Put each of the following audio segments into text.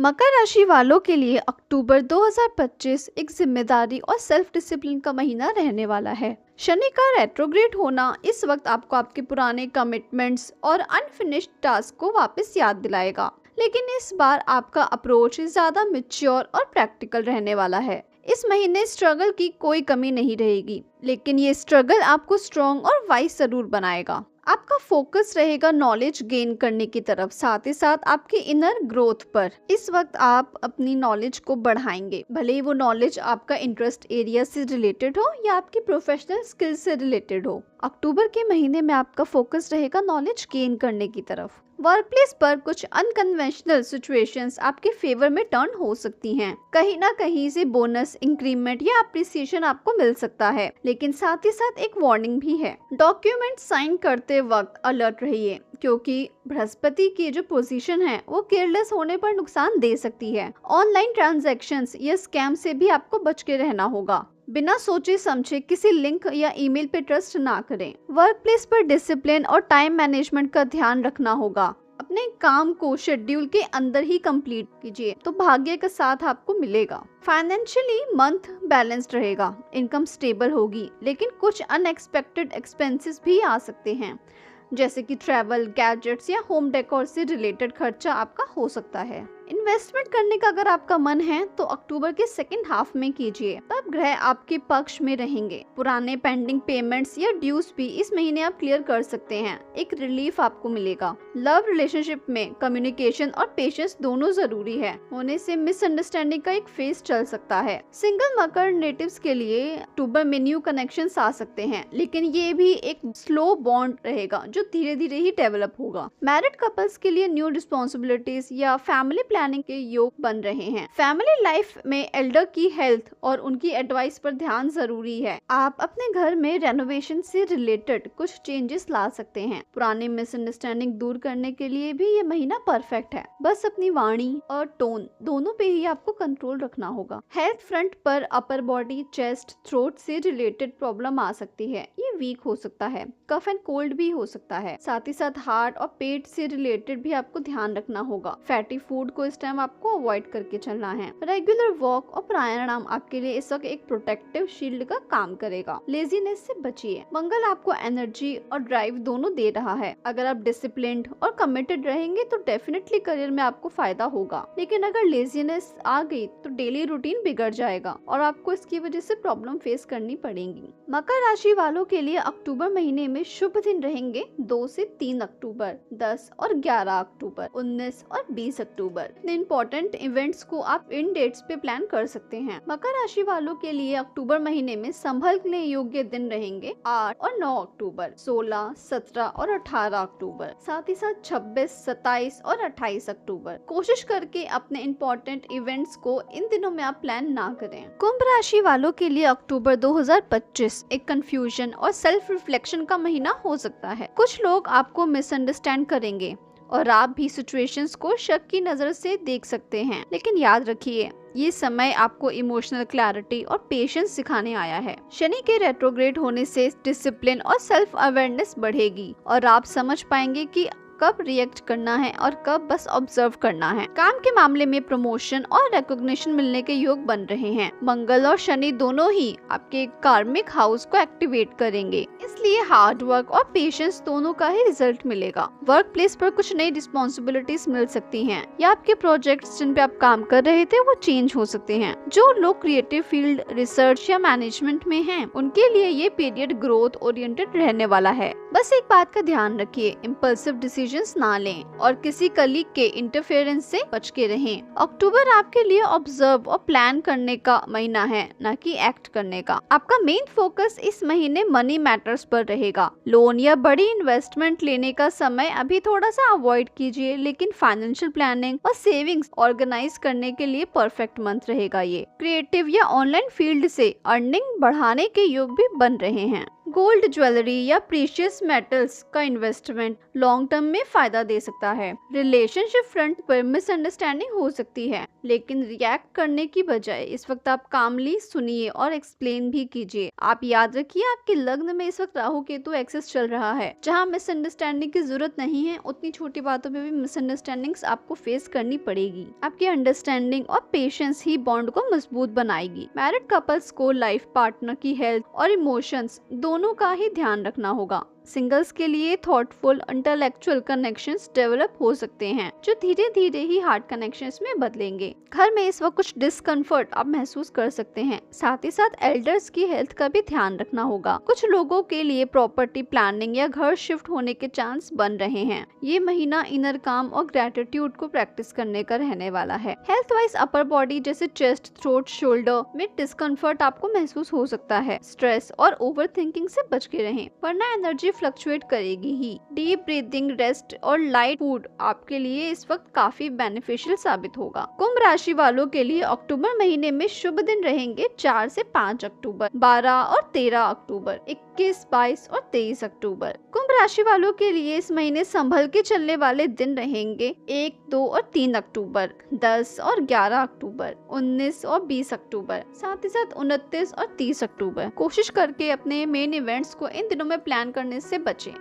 मकर राशि वालों के लिए अक्टूबर 2025 एक जिम्मेदारी और सेल्फ डिसिप्लिन का महीना रहने वाला है। शनि का रेट्रोग्रेड होना इस वक्त आपको आपके पुराने कमिटमेंट्स और अनफिनिश्ड टास्क को वापस याद दिलाएगा, लेकिन इस बार आपका अप्रोच ज्यादा मैच्योर और प्रैक्टिकल रहने वाला है। इस महीने स्ट्रगल की कोई कमी नहीं रहेगी, लेकिन ये स्ट्रगल आपको स्ट्रॉन्ग और वाइज जरूर बनाएगा। आपका फोकस रहेगा नॉलेज गेन करने की तरफ, साथ ही साथ आपके इनर ग्रोथ पर। इस वक्त आप अपनी नॉलेज को बढ़ाएंगे, भले ही वो नॉलेज आपका इंटरेस्ट एरिया से रिलेटेड हो या आपकी प्रोफेशनल स्किल से रिलेटेड हो। अक्टूबर के महीने में आपका फोकस रहेगा नॉलेज गेन करने की तरफ। वर्क प्लेस पर कुछ अनकन्वेंशनल सिचुएशंस आपके फेवर में टर्न हो सकती हैं। कहीं ना कहीं से बोनस, इंक्रीमेंट या अप्रिसिएशन आपको मिल सकता है, लेकिन साथ ही साथ एक वार्निंग भी है। डॉक्यूमेंट साइन करते वक्त अलर्ट रहिए, क्योंकि बृहस्पति की जो पोजीशन है वो केयरलेस होने पर नुकसान दे सकती है। ऑनलाइन ट्रांजैक्शंस या स्कैम से भी आपको बच के रहना होगा। बिना सोचे समझे किसी लिंक या ईमेल पे ट्रस्ट ना करें। वर्क प्लेस पर डिसिप्लिन और टाइम मैनेजमेंट का ध्यान रखना होगा। अपने काम को शेड्यूल के अंदर ही कंप्लीट कीजिए, तो भाग्य का साथ आपको मिलेगा। फाइनेंशियली मंथ बैलेंस्ड रहेगा, इनकम स्टेबल होगी, लेकिन कुछ अनएक्सपेक्टेड एक्सपेंसेस भी आ सकते हैं, जैसे कि ट्रैवल, गैजेट्स या होम डेकोर से रिलेटेड खर्चा आपका हो सकता है। इन्वेस्टमेंट करने का अगर आपका मन है तो अक्टूबर के सेकंड हाफ में कीजिए, तब ग्रह आपके पक्ष में रहेंगे। पुराने पेंडिंग पेमेंट्स या ड्यूज भी इस महीने आप क्लियर कर सकते हैं, एक रिलीफ आपको मिलेगा। लव रिलेशनशिप में कम्युनिकेशन और पेशेंस दोनों जरूरी है, होने से मिसअंडरस्टैंडिंग का एक फेज चल सकता है। सिंगल मकर नेटिव्स के लिए अक्टूबर में न्यू कनेक्शंस आ सकते हैं, लेकिन ये भी एक स्लो बॉन्ड रहेगा जो धीरे धीरे ही डेवलप होगा। मैरिड कपल्स के लिए न्यू रिस्पॉन्सिबिलिटीज या फैमिली प्लानिंग के योग बन रहे हैं। फैमिली लाइफ में एल्डर की हेल्थ और उनकी एडवाइस पर ध्यान जरूरी है। आप अपने घर में रेनोवेशन से रिलेटेड कुछ चेंजेस ला सकते हैं। पुराने मिसअंडरस्टैंडिंग दूर करने के लिए भी ये महीना परफेक्ट है। बस अपनी वाणी और टोन दोनों पे ही आपको कंट्रोल रखना होगा। हेल्थ फ्रंट पर अपर बॉडी, चेस्ट, थ्रोट से रिलेटेड प्रॉब्लम आ सकती है, ये वीक हो सकता है। कफ एंड कोल्ड भी हो सकता है। साथ ही साथ हार्ट और पेट से रिलेटेड भी आपको ध्यान रखना होगा। फैटी फूड को इस टाइम आपको अवॉइड करके चलना है। रेगुलर वॉक और प्राणायाम आपके लिए इस वक्त एक प्रोटेक्टिव शील्ड का काम करेगा। लेजीनेस से बचिए। मंगल आपको एनर्जी और ड्राइव दोनों दे रहा है। अगर आप डिसिप्लिन्ड और कमिटेड रहेंगे तो डेफिनेटली करियर में आपको फायदा होगा, लेकिन अगर लेजीनेस आ गई तो डेली रूटीन बिगड़ जाएगा और आपको इसकी वजह से प्रॉब्लम फेस करनी पड़ेगी। मकर राशि वालों के लिए अक्टूबर महीने में शुभ दिन रहेंगे 2 से 3 अक्टूबर, 10 और 11 अक्टूबर, 19 और 20 अक्टूबर। इम्पोर्टेंट इवेंट्स को आप इन डेट्स पे प्लान कर सकते हैं। मकर राशि वालों के लिए अक्टूबर महीने में संभलने योग्य दिन रहेंगे 8 और 9 अक्टूबर, 16, 17 और 18 अक्टूबर, साथ ही साथ 26, 27 और 28 अक्टूबर। कोशिश करके अपने इम्पोर्टेंट इवेंट्स को इन दिनों में आप प्लान ना करें। कुंभ राशि वालों के लिए अक्टूबर 2025 एक कंफ्यूजन और सेल्फ रिफ्लेक्शन का महीना हो सकता है। कुछ लोग आपको मिसअंडरस्टैंड करेंगे और आप भी सिचुएशंस को शक की नजर से देख सकते हैं, लेकिन याद रखिए ये समय आपको इमोशनल क्लैरिटी और पेशेंस सिखाने आया है। शनि के रेट्रोग्रेड होने से डिसिप्लिन और सेल्फ अवेयरनेस बढ़ेगी और आप समझ पाएंगे कि कब रिएक्ट करना है और कब बस ऑब्जर्व करना है। काम के मामले में प्रमोशन और रिकॉग्निशन मिलने के योग बन रहे हैं। मंगल और शनि दोनों ही आपके कार्मिक हाउस को एक्टिवेट करेंगे, इसलिए हार्ड वर्क और पेशेंस दोनों का ही रिजल्ट मिलेगा। वर्क प्लेस पर कुछ नई रिस्पॉन्सिबिलिटीज मिल सकती हैं या आपके प्रोजेक्ट्स जिन पे आप काम कर रहे थे वो चेंज हो सकते हैं। जो लोग क्रिएटिव फील्ड, रिसर्च या मैनेजमेंट में हैं, उनके लिए ये पीरियड ग्रोथ ओरिएंटेड रहने वाला है। बस एक बात का ध्यान रखिए, इम्पल्सिव डिसीजंस ना लें और किसी कलीग के इंटरफेरेंस से बच के रहें। अक्टूबर आपके लिए ऑब्जर्व और प्लान करने का महीना है, न कि एक्ट करने का। आपका मेन फोकस इस महीने मनी मैटर्स पर रहेगा। लोन या बड़ी इन्वेस्टमेंट लेने का समय अभी थोड़ा सा अवॉइड कीजिए, लेकिन फाइनेंशियल प्लानिंग और सेविंग्स ऑर्गेनाइज करने के लिए परफेक्ट मंथ रहेगा ये। क्रिएटिव या ऑनलाइन फील्ड से अर्निंग बढ़ाने के योग भी बन रहे हैं। गोल्ड ज्वेलरी या प्रीशियस मेटल्स का इन्वेस्टमेंट लॉन्ग टर्म में फायदा दे सकता है। रिलेशनशिप फ्रंट पर मिसअंडरस्टैंडिंग हो सकती है, लेकिन रिएक्ट करने की बजाय इस वक्त आप कामली सुनिए और एक्सप्लेन भी कीजिए। आप याद रखिए, आपके लग्न में इस वक्त राहु केतु एक्सेस चल रहा है, जहां मिसअंडरस्टैंडिंग की जरूरत नहीं है, उतनी छोटी बातों में भी मिसअंडरस्टैंडिंग्स आपको फेस करनी पड़ेगी। आपकी अंडरस्टैंडिंग और पेशेंस ही बॉन्ड को मजबूत बनाएगी। मैरिड कपल्स को लाइफ पार्टनर की हेल्थ और इमोशंस दोनों का ही ध्यान रखना होगा। सिंगल्स के लिए थॉटफुल इंटेलेक्चुअल कनेक्शंस डेवलप हो सकते हैं, जो धीरे धीरे ही हार्ट कनेक्शंस में बदलेंगे। घर में इस वक्त कुछ डिस्कम्फर्ट आप महसूस कर सकते हैं। साथ ही साथ एल्डर्स की हेल्थ का भी ध्यान रखना होगा। कुछ लोगों के लिए प्रॉपर्टी प्लानिंग या घर शिफ्ट होने के चांस बन रहे हैं। ये महीना इनर काम और ग्रेटिट्यूड को प्रैक्टिस करने का रहने वाला है। हेल्थ वाइज अपर बॉडी जैसे चेस्ट, थ्रोट, शोल्डर में डिस्कम्फर्ट आपको महसूस हो सकता है। स्ट्रेस और ओवर थिंकिंग से बच के रहें, वरना एनर्जी फ्लक्चुएट करेगी ही। डीप ब्रीदिंग, रेस्ट और लाइट फूड आपके लिए इस वक्त काफी बेनिफिशियल साबित होगा। कुंभ राशि वालों के लिए अक्टूबर महीने में शुभ दिन रहेंगे 4 से 5 अक्टूबर, 12 और 13 अक्टूबर, 21, 22 और 23 अक्टूबर। कुंभ राशि वालों के लिए इस महीने संभल के चलने वाले दिन रहेंगे 1, 2 और 3 अक्टूबर, 10 और 11 अक्टूबर, 19 और 20 अक्टूबर, साथ ही साथ 29 और 30 अक्टूबर। कोशिश करके अपने मेन इवेंट्स को इन दिनों में प्लान करने से बचें।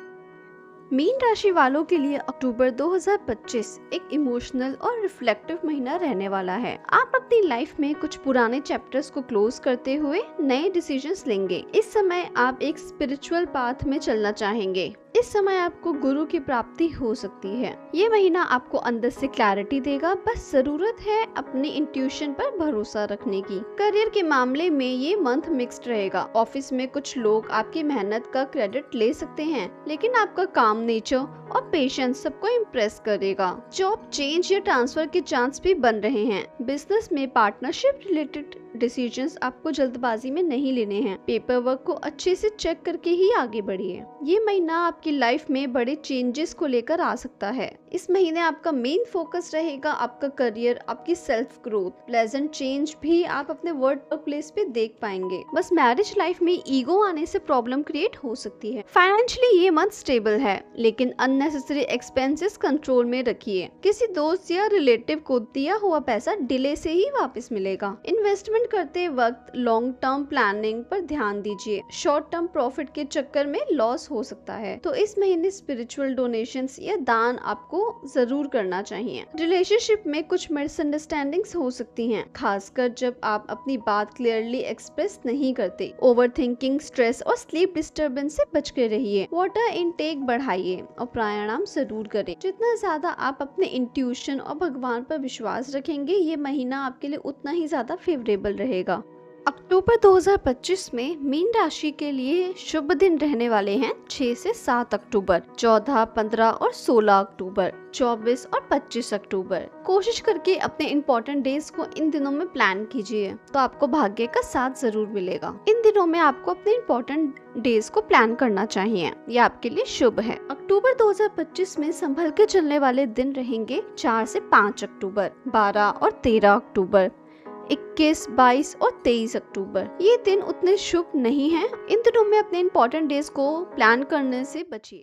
मीन राशि वालों के लिए अक्टूबर 2025 एक इमोशनल और रिफ्लेक्टिव महीना रहने वाला है। आप अपनी लाइफ में कुछ पुराने चैप्टर्स को क्लोज करते हुए नए डिसीजंस लेंगे। इस समय आप एक स्पिरिचुअल पाथ में चलना चाहेंगे। इस समय आपको गुरु की प्राप्ति हो सकती है। ये महीना आपको अंदर से क्लैरिटी देगा, बस जरूरत है अपनी इंट्यूशन पर भरोसा रखने की। करियर के मामले में ये मंथ मिक्स्ड रहेगा। ऑफिस में कुछ लोग आपकी मेहनत का क्रेडिट ले सकते हैं, लेकिन आपका काम नेचर और पेशेंस सबको इम्प्रेस करेगा। जॉब चेंज या ट्रांसफर के चांस भी बन रहे हैं। बिजनेस में पार्टनरशिप रिलेटेड डिसीजंस आपको जल्दबाजी में नहीं लेने हैं। पेपर वर्क को अच्छे से चेक करके ही आगे बढ़िए। ये महीना आपकी लाइफ में बड़े चेंजेस को लेकर आ सकता है। इस महीने आपका मेन फोकस रहेगा आपका करियर, आपकी सेल्फ ग्रोथ। प्लेजेंट चेंज भी आप अपने वर्क प्लेस पे देख पाएंगे। बस मैरिज लाइफ में ईगो आने से प्रॉब्लम क्रिएट हो सकती है। फाइनेंशियली ये मंथ स्टेबल है, लेकिन अननेसेसरी एक्सपेंसेस कंट्रोल में रखिए। किसी दोस्त या रिलेटिव को दिया हुआ पैसा डिले से ही वापस मिलेगा। इन्वेस्टमेंट करते वक्त लॉन्ग टर्म प्लानिंग पर ध्यान दीजिए। शॉर्ट टर्म प्रॉफिट के चक्कर में लॉस हो सकता है, तो इस महीने स्पिरिचुअल डोनेशंस या दान आपको जरूर करना चाहिए। रिलेशनशिप में कुछ मिसअंडरस्टैंडिंग्स हो सकती हैं, खासकर जब आप अपनी बात क्लियरली एक्सप्रेस नहीं करते। ओवर थिंकिंग, स्ट्रेस और स्लीप डिस्टर्बेंस से बच के रहिए। वाटर इनटेक बढ़ाइए और प्राणायाम जरूर करें। जितना ज्यादा आप अपने इंट्यूशन और भगवान पर विश्वास रखेंगे, ये महीना आपके लिए उतना ही ज्यादा फेवरेबल रहेगा। अक्टूबर 2025 में मीन राशि के लिए शुभ दिन रहने वाले हैं 6 से 7 अक्टूबर, 14, 15 और 16 अक्टूबर, 24 और 25 अक्टूबर। कोशिश करके अपने इम्पोर्टेंट डेज को इन दिनों में प्लान कीजिए, तो आपको भाग्य का साथ जरूर मिलेगा। इन दिनों में आपको अपने इम्पोर्टेंट डेज को प्लान करना चाहिए, ये आपके लिए शुभ है। अक्टूबर 2025 में संभल के चलने वाले दिन रहेंगे 4 से 5 अक्टूबर, 12 और 13 अक्टूबर, 21, 22 और 23 अक्टूबर। ये दिन उतने शुभ नहीं हैं। इन दिनों में अपने इम्पोर्टेंट डेज को प्लान करने से बचिए।